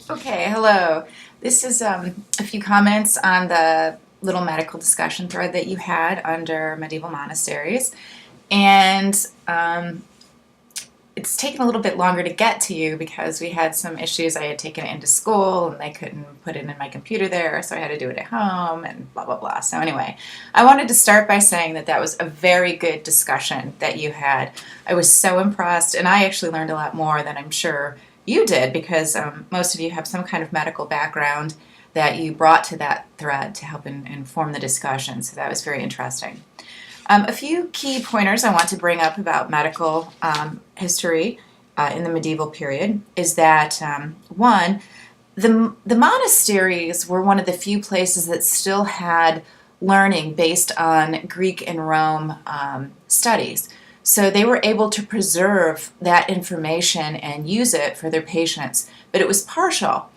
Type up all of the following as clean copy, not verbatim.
Okay, hello. This is a few comments on the little medical discussion thread that you had under medieval monasteries. And it's taken a little bit longer to get to you because we had some issues. I had taken it into school and they couldn't put it in my computer there, so I had to do it at home and blah, blah, blah. So, anyway, I wanted to start by saying that that was a very good discussion that you had. I was so impressed, and I actually learned a lot more than I'm sure you did because most of you have some kind of medical background that you brought to that thread to help inform the discussion. So, that was very interesting. A few key pointers I want to bring up about medical history in the medieval period is that one, the monasteries were one of the few places that still had learning based on Greek and Rome studies. So they were able to preserve that information and use it for their patients, but it was partial.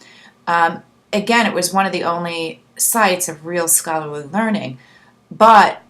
Again, it was one of the only sites of real scholarly learning, but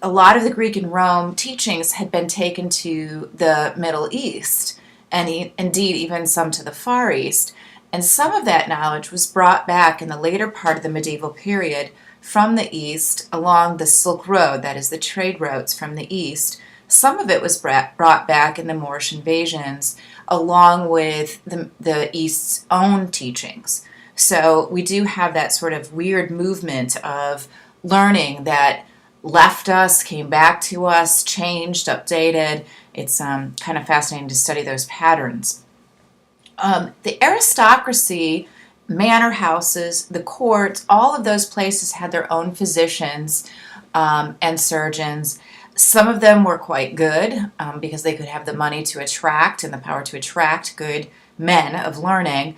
a lot of the Greek and Rome teachings had been taken to the Middle East, and indeed even some to the Far East. And some of that knowledge was brought back in the later part of the medieval period from the East along the Silk Road, that is, the trade routes from the East. Some of it was brought back in the Moorish invasions along with the East's own teachings. So we do have that sort of weird movement of learning that left us, came back to us, changed, updated. It's kind of fascinating to study those patterns. The aristocracy, manor houses, the courts, all of those places had their own physicians and surgeons. Some of them were quite good because they could have the money to attract and the power to attract good men of learning.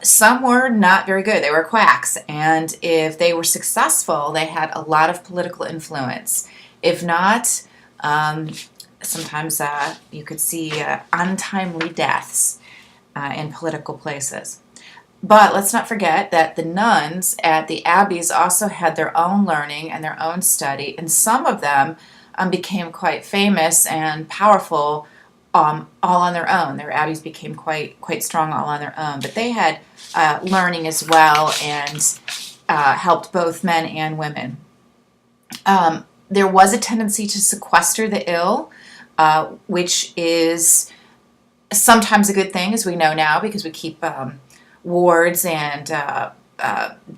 Some were not very good. They were quacks, and if they were successful, they had a lot of political influence. If not, sometimes you could see untimely deaths in political places. But let's not forget that the nuns at the abbeys also had their own learning and their own study, and some of them became quite famous and powerful all on their own. Their abbeys became quite strong all on their own, but they had learning as well and helped both men and women. There was a tendency to sequester the ill, which is sometimes a good thing, as we know now, because we keep wards and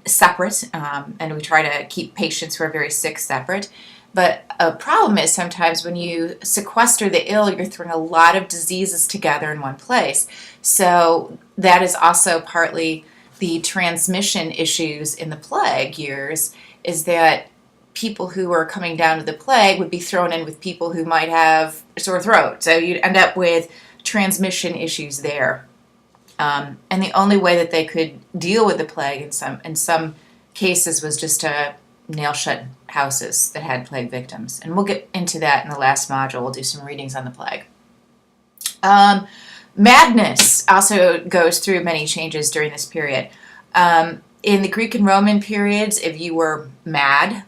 separate, and we try to keep patients who are very sick separate. But a problem is sometimes when you sequester the ill, you're throwing a lot of diseases together in one place. So that is also partly the transmission issues in the plague years, is that people who are coming down to the plague would be thrown in with people who might have a sore throat. So you'd end up with transmission issues there. And the only way that they could deal with the plague in some cases was just to nail shut houses that had plague victims. And we'll get into that in the last module. We'll do some readings on the plague. Madness also goes through many changes during this period. In the Greek and Roman periods, if you were mad,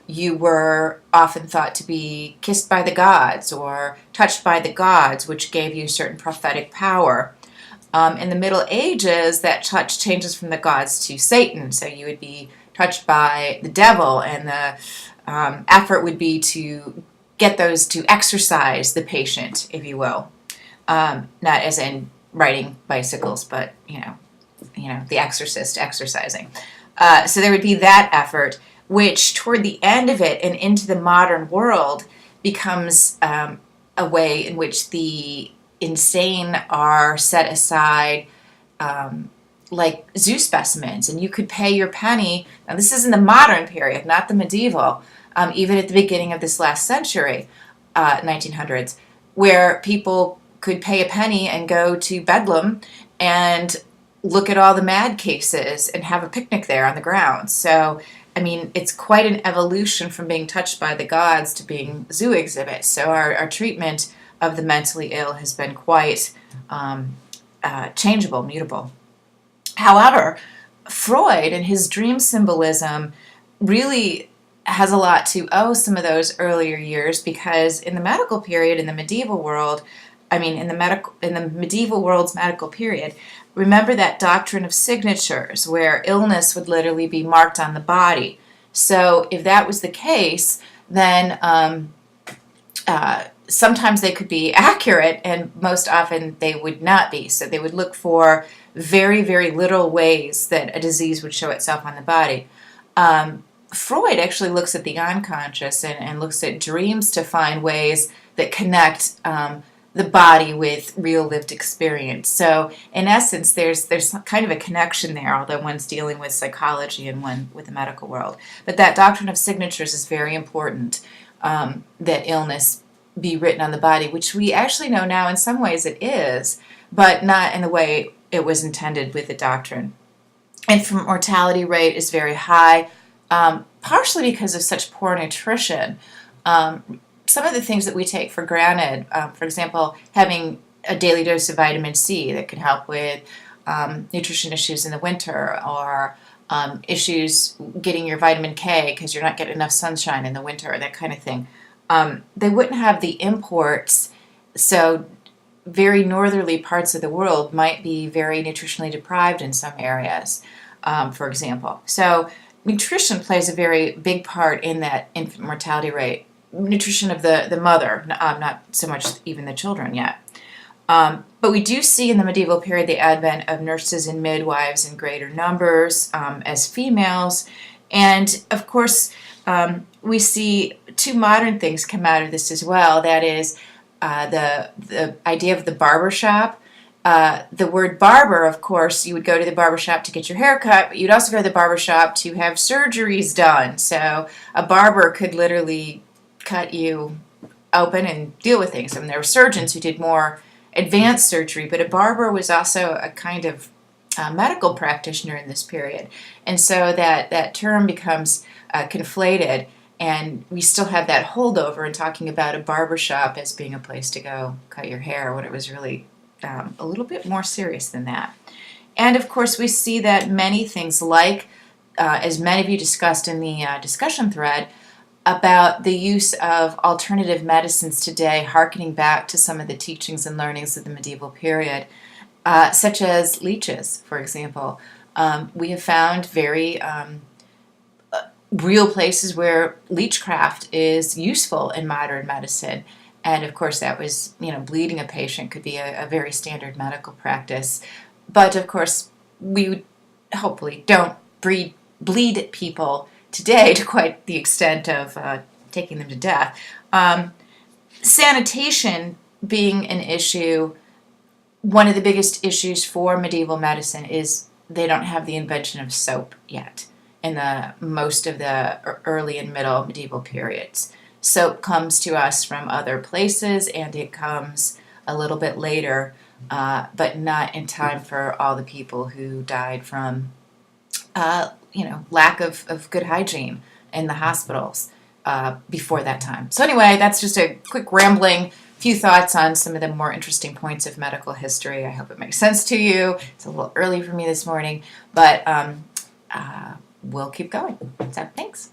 you were often thought to be kissed by the gods or touched by the gods, which gave you certain prophetic power. In the Middle Ages, that touch changes from the gods to Satan, so you would be touched by the devil, and the effort would be to get those to exorcise the patient, if you will. Not as in riding bicycles, but the exorcist exercising. So there would be that effort, which toward the end of it and into the modern world becomes a way in which the insane are set aside, like zoo specimens, and you could pay your penny. Now, this is in the modern period, not the medieval, even at the beginning of this last century, 1900s, where people could pay a penny and go to Bedlam and look at all the mad cases and have a picnic there on the grounds. So, I mean, it's quite an evolution from being touched by the gods to being zoo exhibits. So our treatment of the mentally ill has been quite changeable, mutable. However, Freud and his dream symbolism really has a lot to owe some of those earlier years, because in the medical period in the medieval world, in the medieval world's medical period, remember that doctrine of signatures where illness would literally be marked on the body. So if that was the case, then sometimes they could be accurate, and most often they would not be. So they would look for very, very little ways that a disease would show itself on the body. Freud actually looks at the unconscious and looks at dreams to find ways that connect the body with real lived experience. So in essence, there's kind of a connection there, although one's dealing with psychology and one with the medical world. But that doctrine of signatures is very important, that illness be written on the body, which we actually know now in some ways it is, but not in the way it was intended with the doctrine. Infant mortality rate is very high, partially because of such poor nutrition. Some of the things that we take for granted, for example, having a daily dose of vitamin C that can help with nutrition issues in the winter, or issues getting your vitamin K because you're not getting enough sunshine in the winter, that kind of thing. They wouldn't have the imports, so very northerly parts of the world might be very nutritionally deprived in some areas, for example. So nutrition plays a very big part in that infant mortality rate. Nutrition of the mother, not so much even the children yet. But we do see in the medieval period the advent of nurses and midwives in greater numbers as females. And of course, we see two modern things come out of this as well. That is the idea of the barber shop. The word barber, of course, you would go to the barber shop to get your hair cut, but you'd also go to the barber shop to have surgeries done. So a barber could literally cut you open and deal with things. I mean, there were surgeons who did more advanced surgery, but a barber was also a kind of medical practitioner in this period. And so that term becomes conflated, and we still have that holdover in talking about a barber shop as being a place to go cut your hair, when it was really a little bit more serious than that. And of course, we see that many things, like, as many of you discussed in the discussion thread, about the use of alternative medicines today, hearkening back to some of the teachings and learnings of the medieval period, such as leeches, for example. We have found very real places where leechcraft is useful in modern medicine. And of course, that was, bleeding a patient could be a very standard medical practice. But of course, we hopefully don't bleed people today to quite the extent of taking them to death. Sanitation being an issue, one of the biggest issues for medieval medicine is they don't have the invention of soap yet in most of the early and middle medieval periods. Soap comes to us from other places, and it comes a little bit later, but not in time for all the people who died from lack of good hygiene in the hospitals before that time. So anyway, that's just a quick rambling few thoughts on some of the more interesting points of medical history. I hope it makes sense to you. It's a little early for me this morning, but we'll keep going. So thanks.